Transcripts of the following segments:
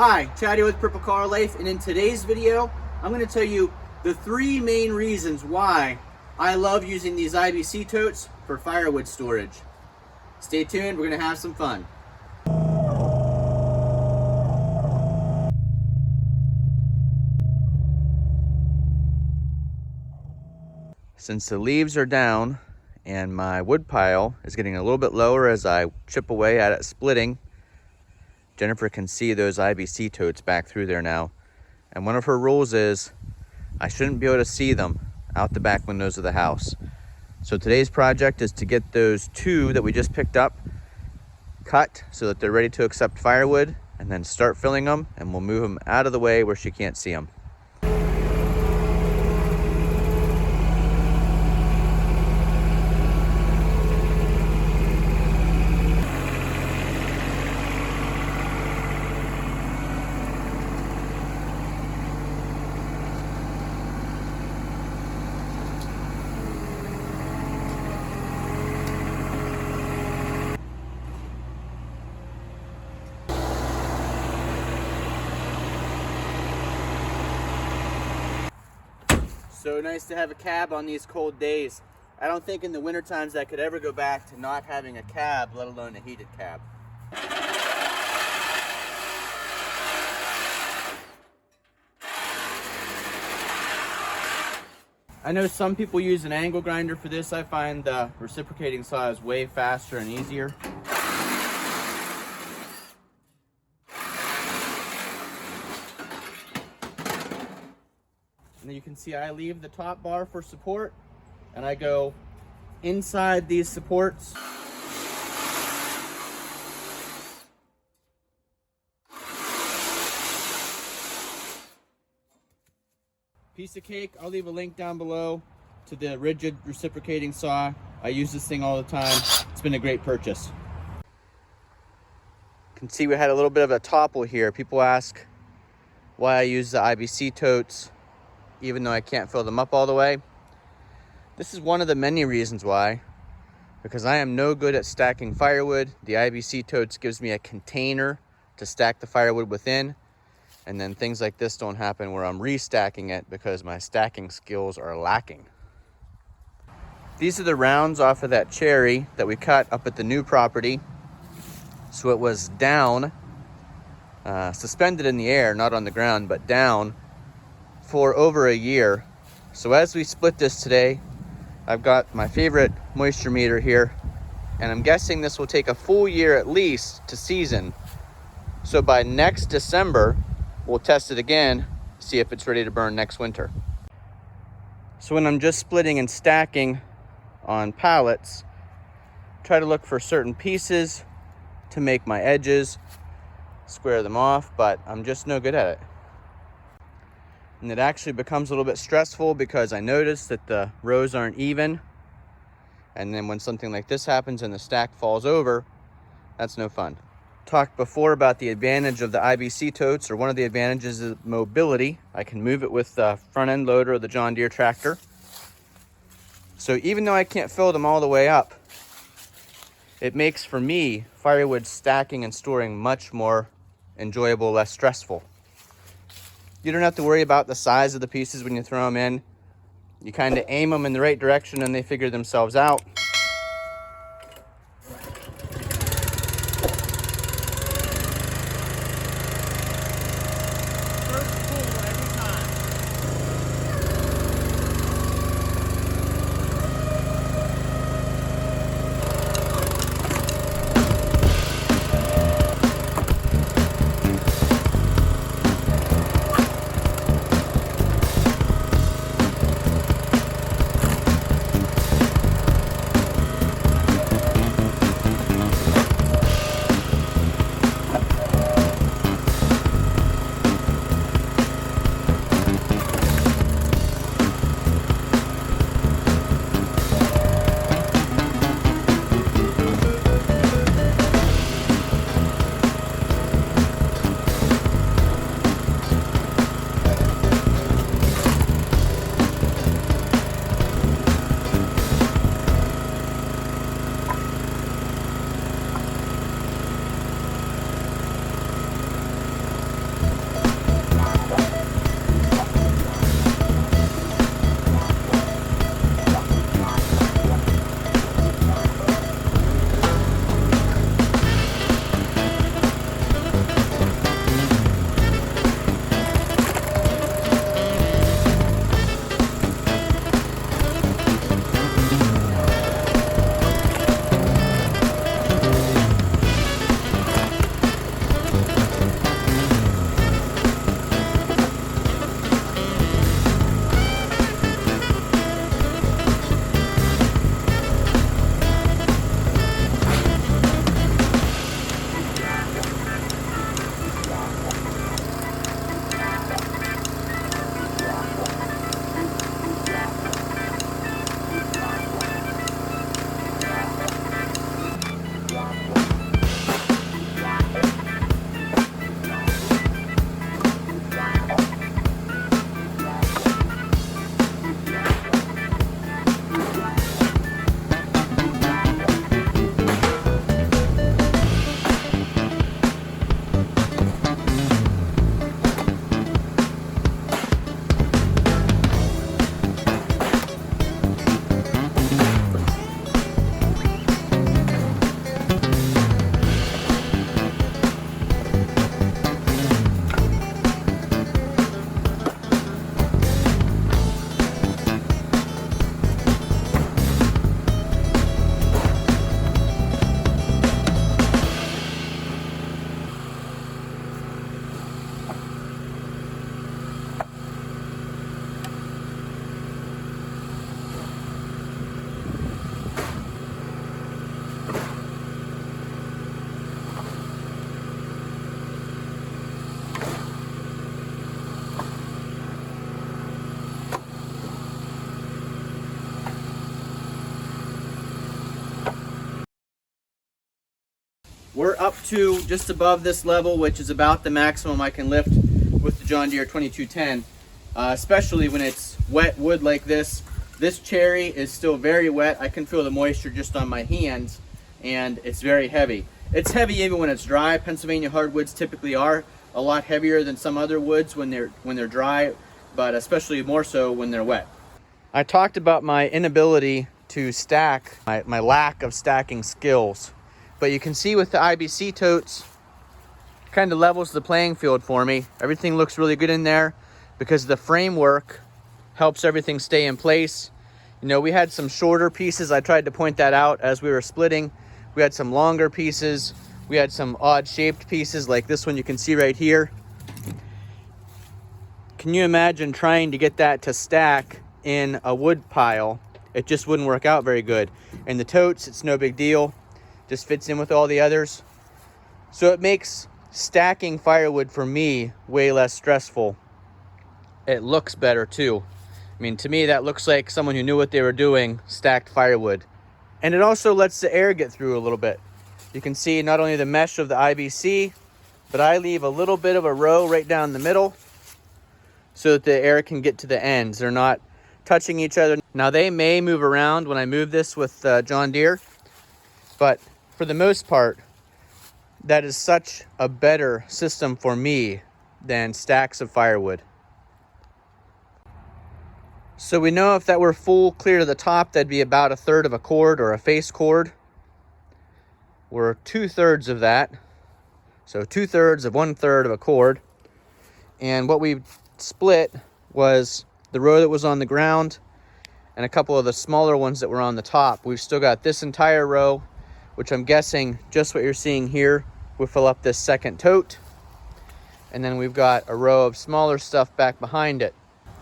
Hi, Chatty with purplecollarlife, and in today's video, I'm going to tell you the 3 main reasons why I love using these IBC totes for firewood storage. Stay tuned, we're going to have some fun. Since the leaves are down and my wood pile is getting a little bit lower as I chip away at it splitting, Jennifer can see those IBC totes back through there now. And one of her rules is I shouldn't be able to see them out the back windows of the house. So today's project is to get those 2 that we just picked up cut so that they're ready to accept firewood, and then start filling them, and we'll move them out of the way where she can't see them. So nice to have a cab on these cold days. I don't think in the winter times I could ever go back to not having a cab, let alone a heated cab. I know some people use an angle grinder for this. I find the reciprocating saw is way faster and easier. And you can see I leave the top bar for support, and I go inside these supports. Piece of cake. I'll leave a link down below to the rigid reciprocating saw. I use this thing all the time. It's been a great purchase. You can see we had a little bit of a topple here. People ask why I use the IBC totes even though I can't fill them up all the way. This is one of the many reasons why, because I am no good at stacking firewood. The IBC totes gives me a container to stack the firewood within, and then things like this don't happen where I'm restacking it because my stacking skills are lacking. These are the rounds off of that cherry that we cut up at the new property. So it was down, suspended in the air, not on the ground, but down for over a year. So as we split this today, I've got my favorite moisture meter here, and I'm guessing this will take a full year at least to season. So by next December, we'll test it again, see if it's ready to burn next winter. So when I'm just splitting and stacking on pallets, try to look for certain pieces to make my edges, square them off, but I'm just no good at it. And it actually becomes a little bit stressful because I notice that the rows aren't even. And then when something like this happens and the stack falls over, that's no fun. Talked before about the advantage of the IBC totes, or one of the advantages is mobility. I can move it with the front end loader of the John Deere tractor. So even though I can't fill them all the way up, it makes for me firewood stacking and storing much more enjoyable, less stressful. You don't have to worry about the size of the pieces when you throw them in. You kind of aim them in the right direction and they figure themselves out. We're up to just above this level, which is about the maximum I can lift with the John Deere 2210, especially when it's wet wood like this. This cherry is still very wet. I can feel the moisture just on my hands, and it's very heavy. It's heavy even when it's dry. Pennsylvania hardwoods typically are a lot heavier than some other woods when they're dry, but especially more so when they're wet. I talked about my inability to stack, my lack of stacking skills. But you can see with the IBC totes, kind of levels the playing field for me. Everything looks really good in there because the framework helps everything stay in place. You know, we had some shorter pieces. I tried to point that out as we were splitting. We had some longer pieces. We had some odd shaped pieces like this one you can see right here. Can you imagine trying to get that to stack in a wood pile? It just wouldn't work out very good. In the totes, it's no big deal. Just fits in with all the others. So it makes stacking firewood for me way less stressful. It looks better too. I mean, to me, that looks like someone who knew what they were doing stacked firewood. And it also lets the air get through a little bit. You can see not only the mesh of the IBC, but I leave a little bit of a row right down the middle so that the air can get to the ends. They're not touching each other. Now, they may move around when I move this with John Deere, but for the most part, that is such a better system for me than stacks of firewood. So we know if that were full clear to the top, that'd be about 1/3 of a cord or a face cord. We're 2/3 of that. So 2/3 of 1/3 of a cord. And what we split was the row that was on the ground and a couple of the smaller ones that were on the top. We've still got this entire row, which I'm guessing just what you're seeing here will fill up this second tote. And then we've got a row of smaller stuff back behind it.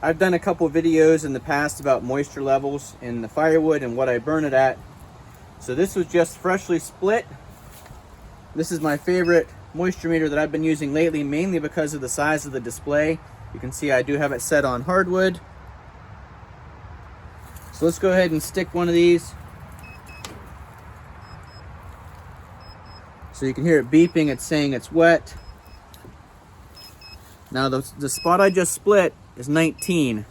I've done a couple videos in the past about moisture levels in the firewood and what I burn it at. So this was just freshly split. This is my favorite moisture meter that I've been using lately, mainly because of the size of the display. You can see I do have it set on hardwood. So let's go ahead and stick one of these. So you can hear it beeping, it's saying it's wet. Now the spot I just split is 19.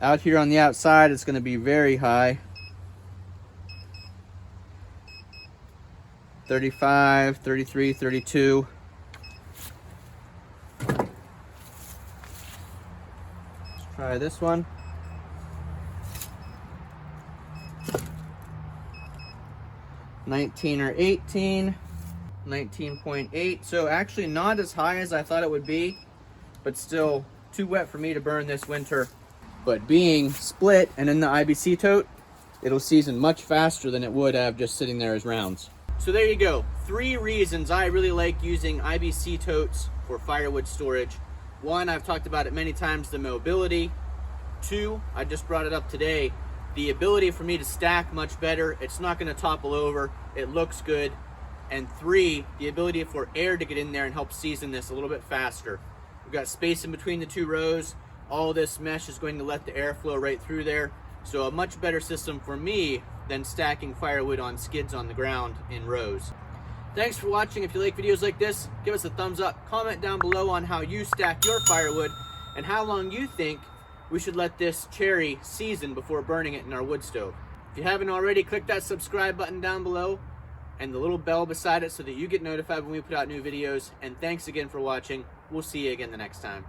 Out here on the outside, it's going to be very high. 35, 33, 32. Let's try this one. 19 or 18. 19.8. So actually not as high as I thought it would be, but still too wet for me to burn this winter. But being split and in the IBC tote, it'll season much faster than it would have just sitting there as rounds. So there you go. 3 reasons I really like using IBC totes for firewood storage. 1, I've talked about it many times, the mobility. 2, I just brought it up today, the ability for me to stack much better. It's not going to topple over. It looks good. And 3, the ability for air to get in there and help season this a little bit faster. We've got space in between the 2 rows. All this mesh is going to let the air flow right through there. So a much better system for me than stacking firewood on skids on the ground in rows. Thanks for watching. If you like videos like this, give us a thumbs up. Comment down below on how you stack your firewood and how long you think we should let this cherry season before burning it in our wood stove. If you haven't already, click that subscribe button down below and the little bell beside it so that you get notified when we put out new videos. And thanks again for watching. We'll see you again the next time.